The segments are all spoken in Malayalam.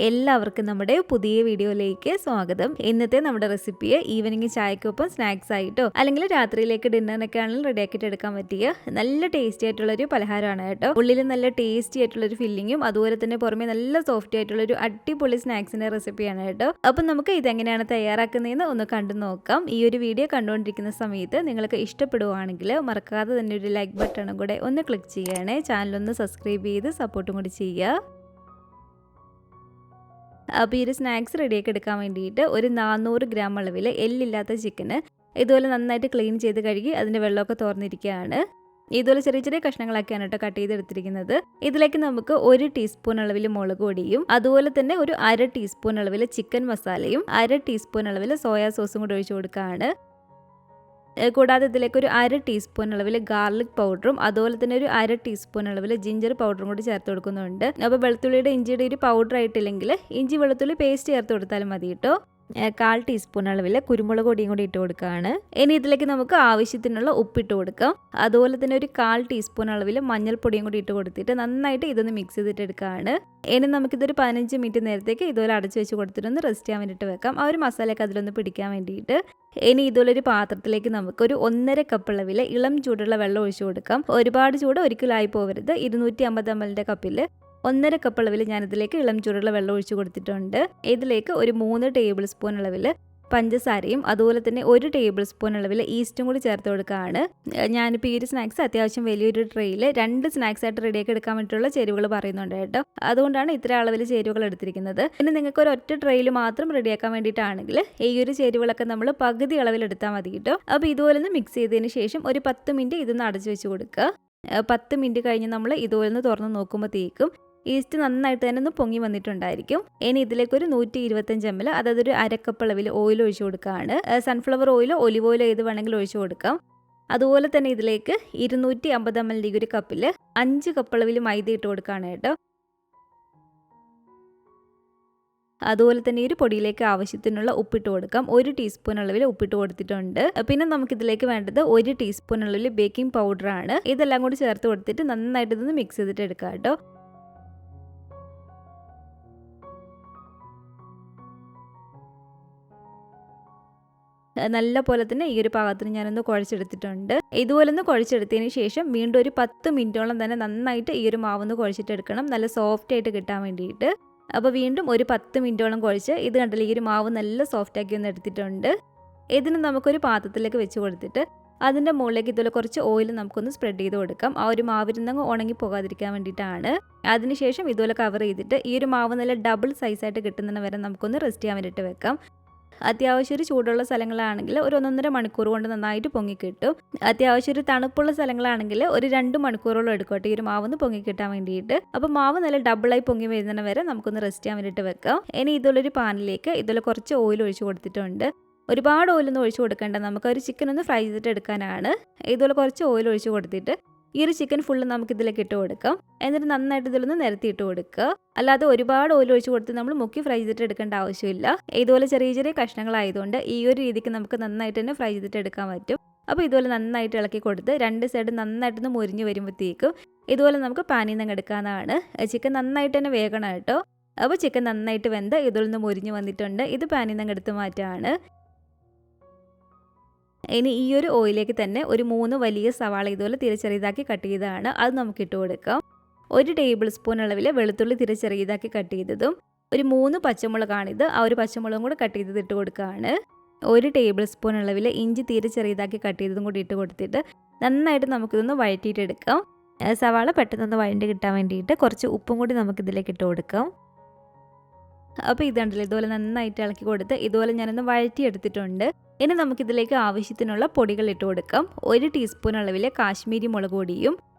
എല്ലാവർക്കും നമ്മുടെ പുതിയ വീഡിയോയിലേക്ക് സ്വാഗതം. ഇന്നത്തെ നമ്മുടെ റെസിപ്പിയെ ഈവനിങ് ചായക്കൊപ്പം സ്നാക്സ് ആയിട്ടോ അല്ലെങ്കിൽ രാത്രിയിലേക്ക് ഡിന്നറിനൊക്കെ ആണെങ്കിലും റെഡിയാക്കിയിട്ട് എടുക്കാൻ പറ്റിയ നല്ല ടേസ്റ്റി ആയിട്ടുള്ളൊരു പലഹാരമാണ് കേട്ടോ. ഉള്ളിൽ നല്ല ടേസ്റ്റി ആയിട്ടുള്ളൊരു ഫില്ലിങ്ങും അതുപോലെ തന്നെ പുറമെ നല്ല സോഫ്റ്റ് ആയിട്ടുള്ളൊരു അടിപൊളി സ്നാക്സിന്റെ റെസിപ്പിയാണ് കേട്ടോ. അപ്പം നമുക്ക് ഇതെങ്ങനെയാണ് തയ്യാറാക്കുന്നതെന്ന് ഒന്ന് കണ്ടു നോക്കാം. ഈ ഒരു വീഡിയോ കണ്ടുകൊണ്ടിരിക്കുന്ന സമയത്ത് നിങ്ങൾക്ക് ഇഷ്ടപ്പെടുവാണെങ്കിൽ മറക്കാതെ തന്നെ ഒരു ലൈക്ക് ബട്ടണും കൂടെ ഒന്ന് ക്ലിക്ക് ചെയ്യണേ. ചാനലൊന്ന് സബ്സ്ക്രൈബ് ചെയ്ത് സപ്പോർട്ടും കൂടി ചെയ്യുക. അപ്പോൾ ഈ ഒരു സ്നാക്സ് റെഡിയാക്കി എടുക്കാൻ വേണ്ടിയിട്ട് ഒരു 400 ഗ്രാം അളവിൽ എല്ലില്ലാത്ത ചിക്കന് ഇതുപോലെ നന്നായിട്ട് ക്ലീൻ ചെയ്ത് കഴുകി അതിൻ്റെ വെള്ളമൊക്കെ തോർന്നിരിക്കുകയാണ്. ഇതുപോലെ ചെറിയ ചെറിയ കഷ്ണങ്ങളൊക്കെയാണ് കേട്ടോ കട്ട് ചെയ്തെടുത്തിരിക്കുന്നത്. ഇതിലേക്ക് നമുക്ക് 1 ടീസ്പൂൺ അളവിൽ മുളക് പൊടിയും അതുപോലെ തന്നെ ഒരു 1/2 ടീസ്പൂൺ അളവിൽ ചിക്കൻ മസാലയും 1/2 ടീസ്പൂൺ അളവിൽ സോയാ സോസും കൂടി ഒഴിച്ചു കൊടുക്കുകയാണ്. കൂടാതെ ഇതിലേക്ക് ഒരു 1/2 ടീസ്പൂൺ അളവിൽ ഗാർലിക് പൗഡറും അതുപോലെ തന്നെ ഒരു 1/2 ടീസ്പൂൺ അളവിൽ ജിഞ്ചർ പൗഡറും കൂടി ചേർത്ത് കൊടുക്കുന്നുണ്ട്. അപ്പോൾ വെളുത്തുള്ളിയുടെ ഇഞ്ചിയുടെ ഒരു പൗഡർ ആയിട്ടില്ലെങ്കിൽ ഇഞ്ചി വെളുത്തുള്ളി പേസ്റ്റ് ചേർത്ത് കൊടുത്താലും മതി കേട്ടോ. 1/4 ടീസ്പൂൺ അളവിൽ കുരുമുളക് പൊടിയും കൂടി ഇട്ട് കൊടുക്കുകയാണ്. ഇനി ഇതിലേക്ക് നമുക്ക് ആവശ്യത്തിനുള്ള ഉപ്പിട്ട് കൊടുക്കാം. അതുപോലെ തന്നെ ഒരു 1/4 ടീസ്പൂൺ അളവിൽ മഞ്ഞൾപ്പൊടിയും കൂടി ഇട്ട് കൊടുത്തിട്ട് നന്നായിട്ട് ഇതൊന്ന് മിക്സ് ചെയ്തിട്ട് എടുക്കുകയാണ്. ഇനി നമുക്കിതൊരു 15 മിനിറ്റ് നേരത്തേക്ക് ഇതുപോലെ അടച്ചു വെച്ച് കൊടുത്തിട്ടൊന്ന് റെസ്റ്റ് ചെയ്യാൻ വേണ്ടിയിട്ട് വെക്കാം. ആ ഒരു മസാലയൊക്കെ അതിലൊന്ന് പിടിക്കാൻ വേണ്ടിയിട്ട്. ഇനി ഇതുപോലൊരു പാത്രത്തിലേക്ക് നമുക്കൊരു 1.5 കപ്പ് അളവിൽ ഇളം ചൂടുള്ള വെള്ളം ഒഴിച്ചു കൊടുക്കാം. ഒരുപാട് ചൂട് ഒരിക്കലായി പോകരുത്. 250 ml കപ്പിൽ 1.5 കപ്പ് അളവിൽ ഞാനിതിലേക്ക് ഇളം ചൂടുള്ള വെള്ളം ഒഴിച്ചു കൊടുത്തിട്ടുണ്ട്. ഇതിലേക്ക് ഒരു 3 ടേബിൾ സ്പൂൺ അളവിൽ പഞ്ചസാരയും അതുപോലെ തന്നെ 1 ടേബിൾ സ്പൂൺ അളവിൽ ഈസ്റ്റും കൂടി ചേർത്ത് കൊടുക്കുകയാണ്. ഞാനിപ്പോൾ ഈ ഒരു സ്നാക്സ് അത്യാവശ്യം വലിയൊരു ട്രെയിൽ 2 സ്നാക്സ് ആയിട്ട് റെഡിയാക്കി എടുക്കാൻ വേണ്ടിയിട്ടുള്ള ചേരുവകൾ പറയുന്നുണ്ട് കേട്ടോ. അതുകൊണ്ടാണ് ഇത്ര അളവിൽ ചേരുവകൾ എടുത്തിരിക്കുന്നത്. പിന്നെ നിങ്ങൾക്ക് ഒരു ഒറ്റ ട്രെയിൽ മാത്രം റെഡിയാക്കാൻ വേണ്ടിയിട്ടാണെങ്കിൽ ഈ ഒരു ചേരുവകളൊക്കെ നമ്മൾ പകുതി അളവിൽ എടുത്താൽ മതി കേട്ടോ. അപ്പോൾ ഇതുപോലെ ഒന്ന് മിക്സ് ചെയ്തതിന് ശേഷം ഒരു 10 മിനിറ്റ് ഇതൊന്ന് അടച്ചു വെച്ച് കൊടുക്കുക. 10 മിനിറ്റ് കഴിഞ്ഞ് നമ്മൾ ഇതുപോലെ ഒന്ന് തുറന്ന് നോക്കുമ്പോഴത്തേക്കും ഈസ്റ്റ് നന്നായിട്ട് തന്നെ ഒന്ന് പൊങ്ങി വന്നിട്ടുണ്ടായിരിക്കും. ഇനി ഇതിലേക്ക് ഒരു 125 ml അതായത് ഒരു 1/2 കപ്പ് അളവിൽ ഓയിൽ ഒഴിച്ചു കൊടുക്കുകയാണ്. സൺഫ്ലവർ ഓയിലോ ഒലിവ് ഓയിലോ ഏത് വേണമെങ്കിലും ഒഴിച്ചു കൊടുക്കാം. അതുപോലെ തന്നെ ഇതിലേക്ക് 250 ml ഒരു കപ്പിൽ 5 കപ്പ് അളവിൽ മൈദ ഇട്ട് കൊടുക്കുകയാണ് കേട്ടോ. അതുപോലെ തന്നെ ഈ ഒരു പൊടിയിലേക്ക് ആവശ്യത്തിനുള്ള ഉപ്പിട്ട് കൊടുക്കാം. 1 ടീസ്പൂൺ അളവിൽ ഉപ്പിട്ട് കൊടുത്തിട്ടുണ്ട്. പിന്നെ നമുക്കിതിലേക്ക് വേണ്ടത് 1 ടീസ്പൂൺ അളവിൽ ബേക്കിംഗ് പൗഡറാണ്. ഇതെല്ലാം കൂടി ചേർത്ത് കൊടുത്തിട്ട് നന്നായിട്ട് ഇതൊന്ന് മിക്സ് ചെയ്തിട്ട് എടുക്കാം കേട്ടോ. നല്ല പോലെ തന്നെ ഈ ഒരു പാകത്തിന് ഞാനൊന്ന് കുഴച്ചെടുത്തിട്ടുണ്ട്. ഇതുപോലെ ഒന്ന് കുഴച്ചെടുത്തതിന് ശേഷം വീണ്ടും ഒരു 10 മിനിറ്റോളം തന്നെ നന്നായിട്ട് ഈ ഒരു മാവൊന്ന് കുഴച്ചിട്ടെടുക്കണം, നല്ല സോഫ്റ്റ് ആയിട്ട് കിട്ടാൻ വേണ്ടിയിട്ട്. അപ്പോൾ വീണ്ടും ഒരു 10 മിനിറ്റോളം കുഴച്ച് ഇത് കണ്ടില്ല, ഈ ഒരു മാവ് നല്ല സോഫ്റ്റ് ആക്കി ഒന്ന് എടുത്തിട്ടുണ്ട്. ഇതിന് നമുക്കൊരു പാത്രത്തിലേക്ക് വെച്ച് കൊടുത്തിട്ട് അതിൻ്റെ മുകളിലേക്ക് ഇതുപോലെ കുറച്ച് ഓയിൽ നമുക്കൊന്ന് സ്പ്രെഡ് ചെയ്ത് കൊടുക്കാം. ആ ഒരു മാവിരുന്നങ്ങ് ഉണങ്ങി പോകാതിരിക്കാൻ വേണ്ടിയിട്ടാണ്. അതിനുശേഷം ഇതുപോലെ കവർ ചെയ്തിട്ട് ഈ ഒരു മാവ് നല്ല ഡബിൾ സൈസായിട്ട് കിട്ടുന്ന വരെ നമുക്കൊന്ന് റെസ്റ്റ് ചെയ്യാൻ വേണ്ടിയിട്ട് വെക്കാം. അത്യാവശ്യം ഒരു ചൂടുള്ള സ്ഥലങ്ങളാണെങ്കിൽ ഒരു 1.5 മണിക്കൂർ കൊണ്ട് നന്നായിട്ട് പൊങ്ങിക്കിട്ടും. അത്യാവശ്യം ഒരു തണുപ്പുള്ള സ്ഥലങ്ങളാണെങ്കിൽ ഒരു 2 മണിക്കൂറോളം എടുക്കട്ടെ ഈ ഒരു മാവൊന്ന് പൊങ്ങിക്കിട്ടാൻ വേണ്ടിയിട്ട്. അപ്പോൾ മാവ് നല്ല ഡബിളായി പൊങ്ങി വരുന്ന വരെ നമുക്കൊന്ന് റെസ്റ്റ് ചെയ്യാൻ വേണ്ടിയിട്ട് വെക്കാം. ഇനി ഇതുപോലൊരു പാനിലേക്ക് ഇതുപോലെ കുറച്ച് ഓയിൽ ഒഴിച്ച് കൊടുത്തിട്ടുണ്ട്. ഒരുപാട് ഓയിലൊന്നും ഒഴിച്ച് കൊടുക്കേണ്ട, നമുക്കൊരു ചിക്കൻ ഒന്ന് ഫ്രൈ ചെയ്തിട്ട് എടുക്കാനാണ്. ഇതുപോലെ കുറച്ച് ഓയിൽ ഒഴിച്ച് കൊടുത്തിട്ട് ഈ ഒരു ചിക്കൻ ഫുള്ള് നമുക്ക് ഇതിലേക്ക് ഇട്ട് കൊടുക്കാം. എന്നിട്ട് നന്നായിട്ട് ഇതിലൊന്ന് നിരത്തി ഇട്ട് കൊടുക്കുക. അല്ലാതെ ഒരുപാട് ഓയിൽ ഒഴിച്ച് കൊടുത്ത് നമ്മൾ മുക്കി ഫ്രൈ ചെയ്തിട്ട് എടുക്കേണ്ട ആവശ്യമില്ല. ഇതുപോലെ ചെറിയ ചെറിയ കഷ്ണങ്ങളായതുകൊണ്ട് ഈ ഒരു രീതിക്ക് നമുക്ക് നന്നായിട്ട് തന്നെ ഫ്രൈ ചെയ്തിട്ട് എടുക്കാൻ പറ്റും. അപ്പോൾ ഇതുപോലെ നന്നായിട്ട് ഇളക്കി കൊടുത്ത് 2 സൈഡ് നന്നായിട്ടൊന്ന് മുരിഞ്ഞ് വരുമ്പോഴത്തേക്കും ഇതുപോലെ നമുക്ക് പാനിൽ നിന്ന് എടുക്കാവുന്നതാണ്. ചിക്കൻ നന്നായിട്ട് തന്നെ വേഗണം കേട്ടോ. അപ്പോൾ ചിക്കൻ നന്നായിട്ട് വെന്ത് ഇതുപോലെ മുരിഞ്ഞ് വന്നിട്ടുണ്ട്. ഇത് പാനിൽ നിന്ന് എടുത്ത് മാറ്റാണ്. ഇനി ഈ ഒരു ഓയിലേക്ക് തന്നെ ഒരു 3 വലിയ സവാള ഇതുപോലെ തിരിച്ചെറിയതാക്കി കട്ട് ചെയ്തതാണ്, അത് നമുക്ക് ഇട്ട് കൊടുക്കാം. 1 ടേബിൾ സ്പൂൺ അളവിൽ വെളുത്തുള്ളി തിരിച്ചെറിയതാക്കി കട്ട് ചെയ്തതും ഒരു 3 പച്ചമുളകാണിത്, ആ ഒരു പച്ചമുളകും കൂടെ കട്ട് ചെയ്തത് ഇട്ട് കൊടുക്കുകയാണ്. 1 ടേബിൾ സ്പൂൺ അളവിൽ ഇഞ്ചി തിരിച്ചെറിയതാക്കി കട്ട് ചെയ്തതും കൂടി ഇട്ട് കൊടുത്തിട്ട് നന്നായിട്ട് നമുക്കിതൊന്ന് വഴറ്റിയിട്ടെടുക്കാം. സവാള പെട്ടെന്നൊന്ന് വഴണ്ടി കിട്ടാൻ വേണ്ടിയിട്ട് കുറച്ച് ഉപ്പും കൂടി നമുക്കിതിലേക്ക് ഇട്ട് കൊടുക്കാം. അപ്പോൾ ഇതുണ്ടല്ലോ, ഇതുപോലെ നന്നായിട്ട് ഇളക്കി കൊടുത്ത് ഇതുപോലെ ഞാനൊന്ന് വഴറ്റിയെടുത്തിട്ടുണ്ട്. ഇനി നമുക്കിതിലേക്ക് ആവശ്യത്തിനുള്ള പൊടികൾ ഇട്ട് കൊടുക്കാം. 1 ടീസ്പൂൺ അളവിൽ കാശ്മീരി മുളക് പൊടിയും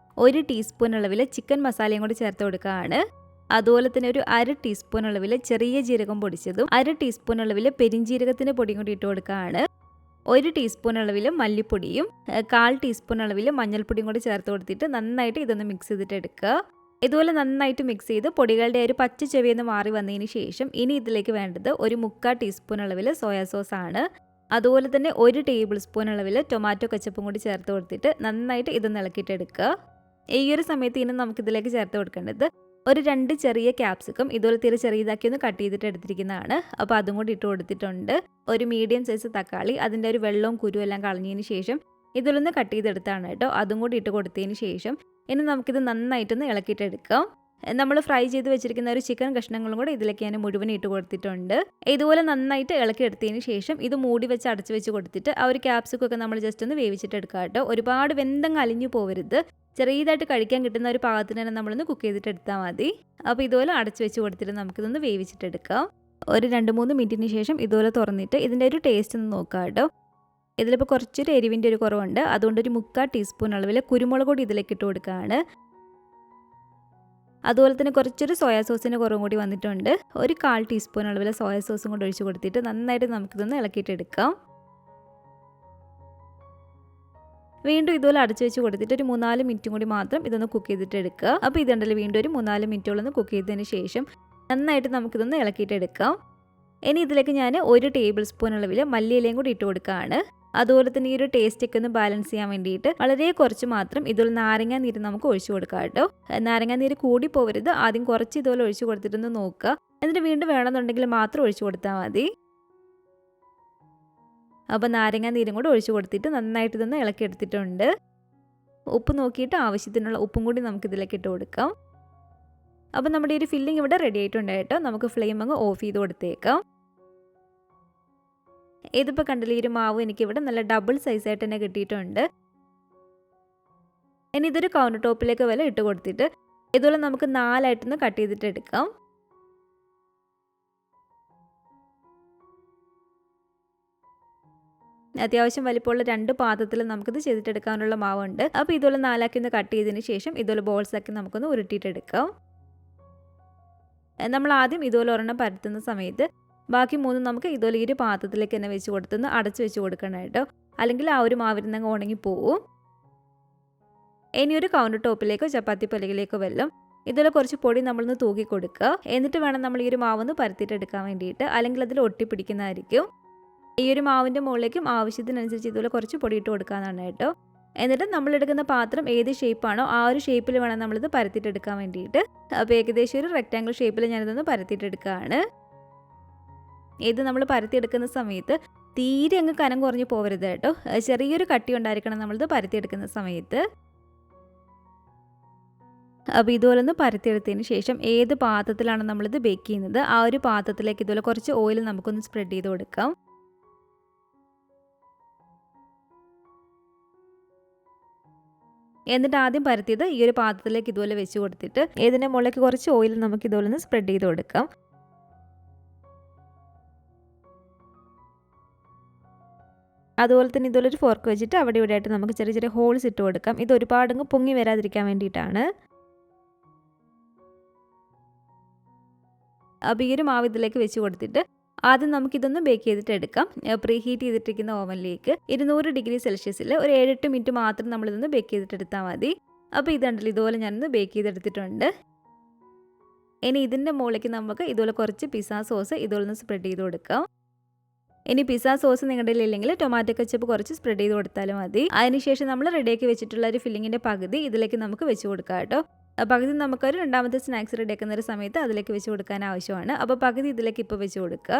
1 ടീസ്പൂൺ അളവിൽ ചിക്കൻ മസാലയും കൂടി ചേർത്ത് കൊടുക്കുകയാണ്. അതുപോലെ തന്നെ ഒരു 1/2 ടീസ്പൂൺ അളവിൽ ചെറിയ ജീരകം പൊടിച്ചതും 1/2 ടീസ്പൂൺ അളവിൽ പെരിഞ്ജീരകത്തിൻ്റെ പൊടിയും കൂടി ഇട്ട് കൊടുക്കുകയാണ്. 1 ടീസ്പൂൺ അളവിൽ മല്ലിപ്പൊടിയും 1/4 ടീസ്പൂൺ അളവിൽ മഞ്ഞൾപ്പൊടിയും കൂടി ചേർത്ത് കൊടുത്തിട്ട് നന്നായിട്ട് ഇതൊന്ന് മിക്സ് ചെയ്തിട്ട് എടുക്കുക. ഇതുപോലെ നന്നായിട്ട് മിക്സ് ചെയ്ത് പൊടികളുടെ ഒരു പച്ച ചെവിയെന്ന് മാറി വന്നതിന് ശേഷം ഇനി ഇതിലേക്ക് വേണ്ടത് ഒരു 3/4 ടീസ്പൂൺ അളവിൽ സോയാ സോസ് ആണ്. അതുപോലെ തന്നെ 1 ടേബിൾ സ്പൂൺ അളവിൽ ടൊമാറ്റോ കച്ചപ്പും കൂടി ചേർത്ത് കൊടുത്തിട്ട് നന്നായിട്ട് ഇതൊന്ന് ഇളക്കിയിട്ടെടുക്കുക. ഈ ഒരു സമയത്ത് ഇനി നമുക്കിതിലേക്ക് ചേർത്ത് കൊടുക്കേണ്ടത് ഒരു 2 ചെറിയ ക്യാപ്സിക്കം ഇതുപോലെ തീരെ ചെറിയതാക്കി ഒന്ന് കട്ട് ചെയ്തിട്ട് എടുത്തിരിക്കുന്നതാണ്. അപ്പോൾ അതും കൂടി ഇട്ട് കൊടുത്തിട്ടുണ്ട്. ഒരു മീഡിയം സൈസ് തക്കാളി അതിൻ്റെ ഒരു വെള്ളവും കുരുവും എല്ലാം കളഞ്ഞതിന് ശേഷം ഇതിലൊന്ന് കട്ട് ചെയ്തെടുത്താണ് കേട്ടോ. അതും കൂടി ഇട്ട് കൊടുത്തതിന് ശേഷം ഇനി നമുക്കിത് നന്നായിട്ടൊന്ന് ഇളക്കിയിട്ടെടുക്കാം. നമ്മൾ ഫ്രൈ ചെയ്ത് വെച്ചിരിക്കുന്ന ഒരു ചിക്കൻ കഷ്ണങ്ങളും കൂടെ ഇതിലേക്ക് ഞാൻ മുഴുവൻ ഇട്ട് കൊടുത്തിട്ടുണ്ട്. ഇതുപോലെ നന്നായിട്ട് ഇളക്കിയെടുത്തതിന് ശേഷം ഇത് മൂടി വെച്ച് അടച്ചു വെച്ച് കൊടുത്തിട്ട് ആ ഒരു ക്യാപ്സിക്കൊക്കെ നമ്മൾ ജസ്റ്റ് ഒന്ന് വേവിച്ചിട്ട് എടുക്കാം കേട്ടോ. ഒരുപാട് വെന്തങ്ങ് അലിഞ്ഞു പോകരുത്. ചെറിയതായിട്ട് കഴിക്കാൻ കിട്ടുന്ന ഒരു പാകത്തിന് തന്നെ നമ്മളൊന്ന് കുക്ക് ചെയ്തിട്ട് എടുത്താൽ മതി. അപ്പോൾ ഇതുപോലെ അടച്ചു വെച്ച് കൊടുത്തിട്ട് നമുക്കിതൊന്ന് വേവിച്ചിട്ടെടുക്കാം. ഒരു 2-3 മിനിറ്റിന് ശേഷം ഇതുപോലെ തുറന്നിട്ട് ഇതിൻ്റെ ഒരു ടേസ്റ്റ് ഒന്ന് നോക്കാം കേട്ടോ. ഇതിലിപ്പോൾ കുറച്ചൊരു എരിവിൻ്റെ ഒരു കുറവുണ്ട്. അതുകൊണ്ട് ഒരു 3/4 ടീസ്പൂൺ അളവിൽ കുരുമുളക് പൊടി ഇതിലേക്ക് ഇട്ട് കൊടുക്കുകയാണ്. അതുപോലെ തന്നെ കുറച്ചൊരു സോയാ സോസിൻ്റെ കുറവും കൂടി വന്നിട്ടുണ്ട്. ഒരു 1/4 ടീസ്പൂൺ അളവിൽ സോയാ സോസും കൂടി ഒഴിച്ച് കൊടുത്തിട്ട് നന്നായിട്ട് നമുക്കിതൊന്ന് ഇളക്കിയിട്ടെടുക്കാം. വീണ്ടും ഇതുപോലെ അടച്ചു വെച്ച് കൊടുത്തിട്ട് ഒരു 3-4 മിനിറ്റും കൂടി മാത്രം ഇതൊന്ന് കുക്ക് ചെയ്തിട്ട് എടുക്കുക. അപ്പോൾ ഇതുണ്ടല്ലോ വീണ്ടും ഒരു 3-4 മിനിറ്റോളം കുക്ക് ചെയ്തതിന് ശേഷം നന്നായിട്ട് നമുക്കിതൊന്ന് ഇളക്കിയിട്ടെടുക്കാം. ഇനി ഇതിലേക്ക് ഞാൻ 1 ടേബിൾ സ്പൂൺ അളവിൽ മല്ലിയിലയും കൂടി ഇട്ട് കൊടുക്കുകയാണ്. അതുപോലെ തന്നെ ഈ ഒരു ടേസ്റ്റൊക്കെ ഒന്ന് ബാലൻസ് ചെയ്യാൻ വേണ്ടിയിട്ട് വളരെ കുറച്ച് മാത്രം ഇതുപോലെ നാരങ്ങ നീര് നമുക്ക് ഒഴിച്ചു കൊടുക്കാം കേട്ടോ. നാരങ്ങ നീര് കൂടി പോകരുത്. ആദ്യം കുറച്ച് ഇതുപോലെ ഒഴിച്ചു കൊടുത്തിട്ടൊന്ന് നോക്കുക. എന്നിട്ട് വീണ്ടും വേണമെന്നുണ്ടെങ്കിൽ മാത്രം ഒഴിച്ചു കൊടുത്താൽ മതി. അപ്പോൾ നാരങ്ങ നീരും കൂടെ ഒഴിച്ചു കൊടുത്തിട്ട് നന്നായിട്ട് ഇതൊന്ന് ഇളക്കിയെടുത്തിട്ടുണ്ട്. ഉപ്പ് നോക്കിയിട്ട് ആവശ്യത്തിനുള്ള ഉപ്പും കൂടി നമുക്കിതിലേക്ക് ഇട്ട് കൊടുക്കാം. അപ്പോൾ നമ്മുടെ ഈ ഒരു ഫില്ലിംഗ് ഇവിടെ റെഡി ആയിട്ടുണ്ട് കേട്ടോ. നമുക്ക് ഫ്ലെയിം അങ്ങ് ഓഫ് ചെയ്ത് കൊടുത്തേക്കാം. ഇതിപ്പോൾ കണ്ടില്ലേ, ഈ ഒരു മാവ് എനിക്കിവിടെ നല്ല ഡബിൾ സൈസായിട്ട് തന്നെ കിട്ടിയിട്ടുണ്ട്. ഇനി ഇതൊരു കൗണ്ടർ ടോപ്പിലേക്ക് വരെ ഇട്ട് കൊടുത്തിട്ട് ഇതുപോലെ നമുക്ക് 4ആയിട്ടൊന്ന് കട്ട് ചെയ്തിട്ട് എടുക്കാം. അത്യാവശ്യം വലിപ്പമുള്ള 2 പാത്രത്തിൽ നമുക്കിത് ചെയ്തിട്ടെടുക്കാനുള്ള മാവുണ്ട്. അപ്പോൾ ഇതുപോലെ 4ആക്കി ഒന്ന് കട്ട് ചെയ്തതിന് ശേഷം ഇതുപോലെ ബോൾസാക്കി നമുക്കൊന്ന് ഉരുട്ടിയിട്ടെടുക്കാം. നമ്മൾ ആദ്യം ഇതുപോലെ ഒരെണ്ണം പരത്തുന്ന സമയത്ത് ബാക്കി 3 നമുക്ക് ഇതുപോലെ ഈ ഒരു പാത്രത്തിലേക്ക് തന്നെ വെച്ച് കൊടുത്തൊന്ന് അടച്ചു വെച്ച് കൊടുക്കണം കേട്ടോ. അല്ലെങ്കിൽ ആ ഒരു മാവിരുന്നങ്ങ് ഉണങ്ങി പോവും. ഇനി ഒരു കൗണ്ടർ ടോപ്പിലേക്കോ ചപ്പാത്തി പലകിലേക്കോ വെല്ലം ഇതുപോലെ കുറച്ച് പൊടി നമ്മളൊന്ന് തൂക്കി കൊടുക്കുക. എന്നിട്ട് വേണം നമ്മൾ ഈ ഒരു മാവൊന്ന് പരത്തിയിട്ടെടുക്കാൻ വേണ്ടിയിട്ട്. അല്ലെങ്കിൽ അതിൽ ഒട്ടിപ്പിടിക്കുന്നതായിരിക്കും. ഈ ഒരു മാവിൻ്റെ മുകളിലേക്കും ആവശ്യത്തിനനുസരിച്ച് ഇതുപോലെ കുറച്ച് പൊടി ഇട്ട് കൊടുക്കാനാണ് കേട്ടോ. എന്നിട്ട് നമ്മളെടുക്കുന്ന പാത്രം ഏത് ഷേപ്പാണോ ആ ഒരു ഷേപ്പിൽ വേണം നമ്മളിത് പരത്തിയിട്ടെടുക്കാൻ വേണ്ടിയിട്ട്. അപ്പോൾ ഏകദേശം ഒരു റെക്റ്റാങ്കിൾ ഷേപ്പിൽ ഞാനിതൊന്ന് പരത്തിയിട്ടെടുക്കുകയാണ്. ഇത് നമ്മൾ പരത്തിയെടുക്കുന്ന സമയത്ത് തീരെ അങ്ങ് കനം കുറഞ്ഞ് പോകരുത് കേട്ടോ. ചെറിയൊരു കട്ടി ഉണ്ടായിരിക്കണം നമ്മളിത് പരത്തിയെടുക്കുന്ന സമയത്ത്. അപ്പോൾ ഇതുപോലെ ഒന്ന് പരത്തിയെടുത്തതിന് ശേഷം ഏത് പാത്രത്തിലാണ് നമ്മളിത് ബേക്ക് ചെയ്യുന്നത് ആ ഒരു പാത്രത്തിലേക്ക് ഇതുപോലെ കുറച്ച് ഓയിൽ നമുക്കൊന്ന് സ്പ്രെഡ് ചെയ്ത് കൊടുക്കാം. എന്നിട്ട് ആദ്യം പരത്തിയത് ഈ ഒരു പാത്രത്തിലേക്ക് ഇതുപോലെ വെച്ച് കൊടുത്തിട്ട് ഇതിൻ്റെ മുകളിലേക്ക് കുറച്ച് ഓയിൽ നമുക്ക് ഇതുപോലെ ഒന്ന് സ്പ്രെഡ് ചെയ്ത് കൊടുക്കാം. അതുപോലെ തന്നെ ഇതുപോലെ ഒരു ഫോർക്ക് വെച്ചിട്ട് അവിടെ ഇവിടെ ആയിട്ട് നമുക്ക് ചെറിയ ചെറിയ ഹോൾസ് ഇട്ട് കൊടുക്കാം. ഇത് ഒരുപാടങ്ങ് പൊങ്ങി വരാതിരിക്കാൻ വേണ്ടിയിട്ടാണ്. അപ്പോൾ ഈ ഒരു മാവ് ഇതിലേക്ക് വെച്ച് കൊടുത്തിട്ട് ആദ്യം നമുക്കിതൊന്ന് ബേക്ക് ചെയ്തിട്ട് എടുക്കാം. പ്രീ ഹീറ്റ് ചെയ്തിട്ടിരിക്കുന്ന ഓവനിലേക്ക് 200 ഡിഗ്രി സെൽഷ്യസിൽ ഒരു 7-8 മിനിറ്റ് മാത്രം നമ്മളിതൊന്ന് ബേക്ക് ചെയ്തിട്ട് എടുത്താൽ മതി. അപ്പോൾ ഇതുണ്ടല്ലോ ഇതുപോലെ ഞാനൊന്ന് ബേക്ക് ചെയ്തെടുത്തിട്ടുണ്ട്. ഇനി ഇതിൻ്റെ മുകളിലേക്ക് നമുക്ക് ഇതുപോലെ കുറച്ച് പിസ്സ സോസ് ഇതുപോലെ ഒന്ന് സ്പ്രെഡ് ചെയ്ത് കൊടുക്കാം. ഇനി പിസ്സ സോസ് നിങ്ങളുടെ ഇല്ലെങ്കിൽ ടൊമാറ്റോ കെച്ചപ്പ് കുറച്ച് സ്പ്രെഡ് ചെയ്ത് കൊടുത്താലും മതി. അതിനുശേഷം നമ്മൾ റെഡിയാക്കി വെച്ചിട്ടുള്ള ഒരു ഫില്ലിങ്ങിൻ്റെ പകുതി ഇതിലേക്ക് നമുക്ക് വെച്ച് കൊടുക്കാം കേട്ടോ. പകുതി നമുക്കൊരു രണ്ടാമത്തെ സ്നാക്സ് റെഡിയാക്കുന്ന ഒരു സമയത്ത് അതിലേക്ക് വെച്ച് കൊടുക്കാൻ ആവശ്യമാണ്. അപ്പോൾ പകുതി ഇതിലേക്ക് ഇപ്പോൾ വെച്ച് കൊടുക്കുക.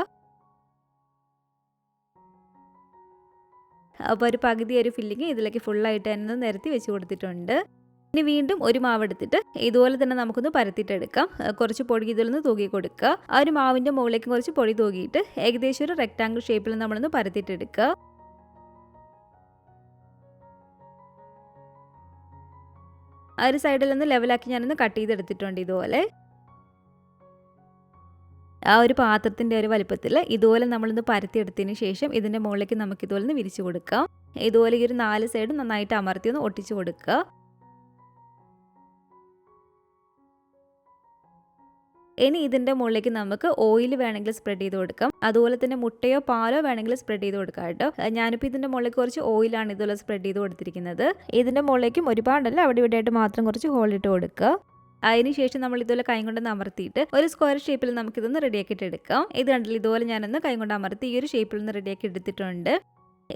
അപ്പോൾ ഒരു പകുതി ഒരു ഫില്ലിങ് ഇതിലേക്ക് ഫുള്ളായിട്ട് തന്നെ നിരത്തി വെച്ച് കൊടുത്തിട്ടുണ്ട്. ഇനി വീണ്ടും ഒരു മാവ് എടുത്തിട്ട് ഇതുപോലെ തന്നെ നമുക്കൊന്ന് പരത്തിയിട്ടെടുക്കാം. കുറച്ച് പൊടി ഇതിലൊന്ന് തൂക്കി കൊടുക്കുക. ആ ഒരു മാവിൻ്റെ മുകളിലേക്ക് കുറച്ച് പൊടി തൂക്കിയിട്ട് ഏകദേശം ഒരു റെക്റ്റാങ്കിൾ ഷേപ്പിൽ നമ്മളൊന്ന് പരത്തിയിട്ടെടുക്കുക. ആ ഒരു സൈഡിലൊന്ന് ലെവലാക്കി ഞാനൊന്ന് കട്ട് ചെയ്തെടുത്തിട്ടുണ്ട്. ഇതുപോലെ ആ ഒരു പാത്രത്തിൻ്റെ ഒരു വലിപ്പത്തിൽ ഇതുപോലെ നമ്മളൊന്ന് പരത്തിയെടുത്തതിന് ശേഷം ഇതിൻ്റെ മുകളിലേക്ക് നമുക്ക് ഇതുപോലെ ഒന്ന് വിരിച്ചു കൊടുക്കാം. ഇതുപോലെ ഈ ഒരു 4 സൈഡും നന്നായിട്ട് അമർത്തി ഒന്ന് ഒട്ടിച്ചു കൊടുക്കുക. ഇനി ഇതിൻ്റെ മുകളിലേക്ക് നമുക്ക് ഓയിൽ വേണമെങ്കിൽ സ്പ്രെഡ് ചെയ്ത് കൊടുക്കാം. അതുപോലെ തന്നെ മുട്ടയോ പാലോ വേണമെങ്കിൽ സ്പ്രെഡ് ചെയ്ത് കൊടുക്കാം കേട്ടോ. ഞാനിപ്പോൾ ഇതിൻ്റെ മുകളിലേക്ക് കുറച്ച് ഓയിലാണ് ഇതുപോലെ സ്പ്രെഡ് ചെയ്ത് കൊടുത്തിരിക്കുന്നത്. ഇതിൻ്റെ മുകളിലേക്കും ഒരുപാടല്ല അവിടെ ഇവിടെ ആയിട്ട് മാത്രം കുറച്ച് ഹോളിട്ട് കൊടുക്കുക. അതിനുശേഷം നമ്മൾ ഇതുപോലെ കൈ കൊണ്ടൊന്ന് അമർത്തിയിട്ട് ഒരു സ്ക്വയർ ഷേപ്പിൽ നമുക്കിതൊന്ന് റെഡിയാക്കിയിട്ട് എടുക്കാം. ഇത് കണ്ടില്ല, ഇതുപോലെ ഞാനൊന്ന് കൈ കൊണ്ട് അമർത്തി ഈ ഒരു ഷേപ്പിൽ നിന്ന് റെഡിയാക്കി എടുത്തിട്ടുണ്ട്.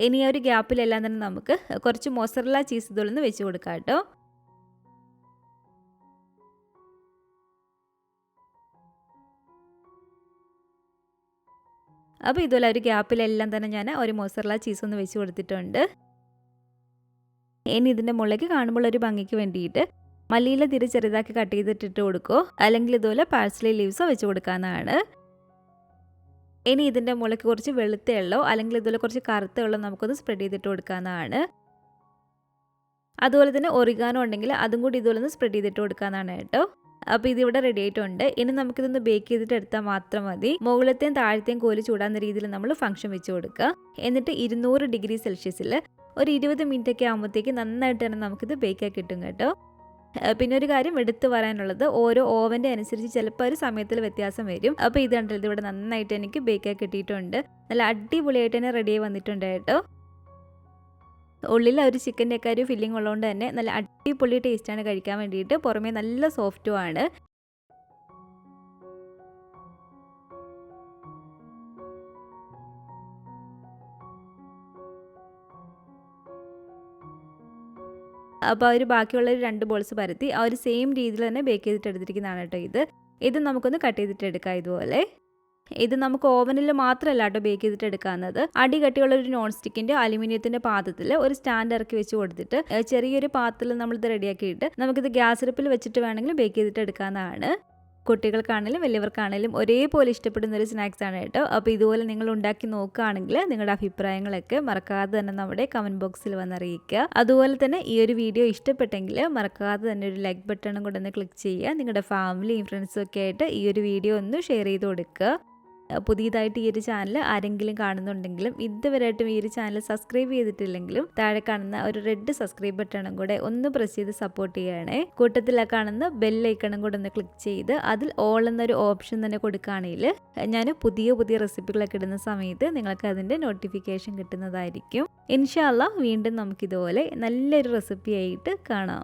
ഇനി ആ ഒരു ഗ്യാപ്പിലെല്ലാം തന്നെ നമുക്ക് കുറച്ച് മൊസറല്ല ചീസ് ഇതുപോലെ ഒന്ന് വെച്ച് കൊടുക്കാം കേട്ടോ. അപ്പോൾ ഇതുപോലെ ഒരു ഗ്യാപ്പിലെല്ലാം തന്നെ ഞാൻ ഒരു മൊസറല്ല ചീസ് ഒന്ന് വെച്ച് കൊടുത്തിട്ടുണ്ട്. ഇനി ഇതിൻ്റെ മുകളിലേക്ക് കാണുമ്പോൾ ഒരു ഭംഗിക്ക് വേണ്ടിയിട്ട് മല്ലിയില തിരി ചെറുതാക്കി കട്ട് ചെയ്തിട്ടിട്ട് കൊടുക്കുമോ, അല്ലെങ്കിൽ ഇതുപോലെ പാഴ്സലി ലീവ്സോ വെച്ച് കൊടുക്കാവുന്നതാണ്. ഇനി ഇതിൻ്റെ മുകളിലേക്ക് കുറച്ച് വെളുത്ത എള്ളോ അല്ലെങ്കിൽ ഇതുപോലെ കുറച്ച് കറുത്ത എള്ളോ നമുക്കൊന്ന് സ്പ്രെഡ് ചെയ്തിട്ട് കൊടുക്കാവുന്നതാണ്. അതുപോലെ തന്നെ ഒറിഗാനോ ഉണ്ടെങ്കിൽ അതും കൂടി ഇതുപോലെ ഒന്ന് സ്പ്രെഡ് ചെയ്തിട്ട് കൊടുക്കാവുന്നതാണ് കേട്ടോ. അപ്പോൾ ഇതിവിടെ റെഡി ആയിട്ടുണ്ട്. ഇനി നമുക്കിതൊന്ന് ബേക്ക് ചെയ്തിട്ട് എടുത്താൽ മാത്രം മതി. മുകളിലത്തെയും താഴത്തെയും കോല് ചൂടാകുന്ന രീതിയിൽ നമ്മൾ ഫംഗ്ഷൻ വെച്ച് കൊടുക്കുക. എന്നിട്ട് 200 ഡിഗ്രി സെൽഷ്യസിൽ ഒരു 20 മിനിറ്റ് ഒക്കെ ആകുമ്പോഴത്തേക്ക് നന്നായിട്ട് തന്നെ നമുക്കിത് ബേക്കാക്കി കിട്ടും കേട്ടോ. പിന്നെ ഒരു കാര്യം എടുത്തു പറയാനുള്ളത്, ഓരോ ഓവൻ്റെ അനുസരിച്ച് ചിലപ്പോൾ ഒരു സമയത്തിൽ വ്യത്യാസം വരും. അപ്പോൾ ഇത് കണ്ടല്ലോ, ഇതിവിടെ നന്നായിട്ട് എനിക്ക് ബേക്കാക്കി കിട്ടിയിട്ടുണ്ട്. നല്ല അടിപൊളിയായിട്ട് തന്നെ റെഡിയായി വന്നിട്ടുണ്ട് കേട്ടോ. ഉള്ളിൽ ഒരു ചിക്കൻ്റെ ഒക്കെ ഒരു ഫില്ലിംഗ് ഉള്ളതുകൊണ്ട് തന്നെ നല്ല അടിപൊളി ടേസ്റ്റാണ് കഴിക്കാൻ വേണ്ടിയിട്ട്. പുറമേ നല്ല സോഫ്റ്റുമാണ്. അപ്പോൾ അവർ ബാക്കിയുള്ള ഒരു 2 ബോൾസ് പരത്തി ആ ഒരു സെയിം രീതിയിൽ തന്നെ ബേക്ക് ചെയ്തിട്ട് എടുത്തിരിക്കുന്നതാണ് കേട്ടോ. ഇത് നമുക്കൊന്ന് കട്ട് ചെയ്തിട്ട് എടുക്കാം. ഇതുപോലെ ഇത് നമുക്ക് ഓവനിൽ മാത്രമല്ല കേട്ടോ ബേക്ക് ചെയ്തിട്ട് എടുക്കാവുന്നത്. അടി കട്ടിയുള്ള ഒരു നോൺ സ്റ്റിക്കിൻ്റെ അലുമിനിയത്തിൻ്റെ പാത്രത്തിൽ ഒരു സ്റ്റാൻഡ് ഇറക്കി വെച്ച് കൊടുത്തിട്ട് ചെറിയൊരു പാത്രത്തിൽ നമ്മളിത് റെഡിയാക്കിയിട്ട് നമുക്കിത് ഗ്യാസ് അടുപ്പിൽ വെച്ചിട്ട് വേണമെങ്കിൽ ബേക്ക് ചെയ്തിട്ട് എടുക്കാവുന്നതാണ്. കുട്ടികൾക്കാണെങ്കിലും വലിയവർക്കാണെങ്കിലും ഒരേപോലെ ഇഷ്ടപ്പെടുന്ന ഒരു സ്നാക്സ് ആണ് കേട്ടോ. അപ്പോൾ ഇതുപോലെ നിങ്ങൾ ഉണ്ടാക്കി നോക്കുകയാണെങ്കിൽ നിങ്ങളുടെ അഭിപ്രായങ്ങളൊക്കെ മറക്കാതെ തന്നെ നമ്മുടെ കമൻറ്റ് ബോക്സിൽ വന്നറിയിക്കുക. അതുപോലെ തന്നെ ഈ ഒരു വീഡിയോ ഇഷ്ടപ്പെട്ടെങ്കിൽ മറക്കാതെ തന്നെ ഒരു ലൈക്ക് ബട്ടണും കൂടെ ഒന്ന് ക്ലിക്ക് ചെയ്യുക. നിങ്ങളുടെ ഫാമിലിയും ഫ്രണ്ട്സും ഒക്കെ ആയിട്ട് ഈ ഒരു വീഡിയോ ഒന്ന് ഷെയർ ചെയ്ത് കൊടുക്കുക. പുതിയതായിട്ട് ഈ ഒരു ചാനൽ ആരെങ്കിലും കാണുന്നുണ്ടെങ്കിലും ഇതുവരെയായിട്ടും ഈ ഒരു ചാനൽ സബ്സ്ക്രൈബ് ചെയ്തിട്ടില്ലെങ്കിലും താഴെ കാണുന്ന ഒരു റെഡ് സബ്സ്ക്രൈബ് ബട്ടണും കൂടെ ഒന്ന് പ്രസ് ചെയ്ത് സപ്പോർട്ട് ചെയ്യണേ. കൂട്ടത്തിൽ കാണുന്ന ബെൽ ഐക്കണും കൂടെ ഒന്ന് ക്ലിക്ക് ചെയ്ത് അതിൽ ഓൾ എന്നൊരു ഓപ്ഷൻ തന്നെ കൊടുക്കുകയാണെങ്കിൽ ഞാൻ പുതിയ റെസിപ്പികളൊക്കെ ഇടുന്ന സമയത്ത് നിങ്ങൾക്ക് അതിൻ്റെ നോട്ടിഫിക്കേഷൻ കിട്ടുന്നതായിരിക്കും. ഇൻഷാ അല്ലാഹ് വീണ്ടും നമുക്കിതുപോലെ നല്ലൊരു റെസിപ്പി ആയിട്ട് കാണാം.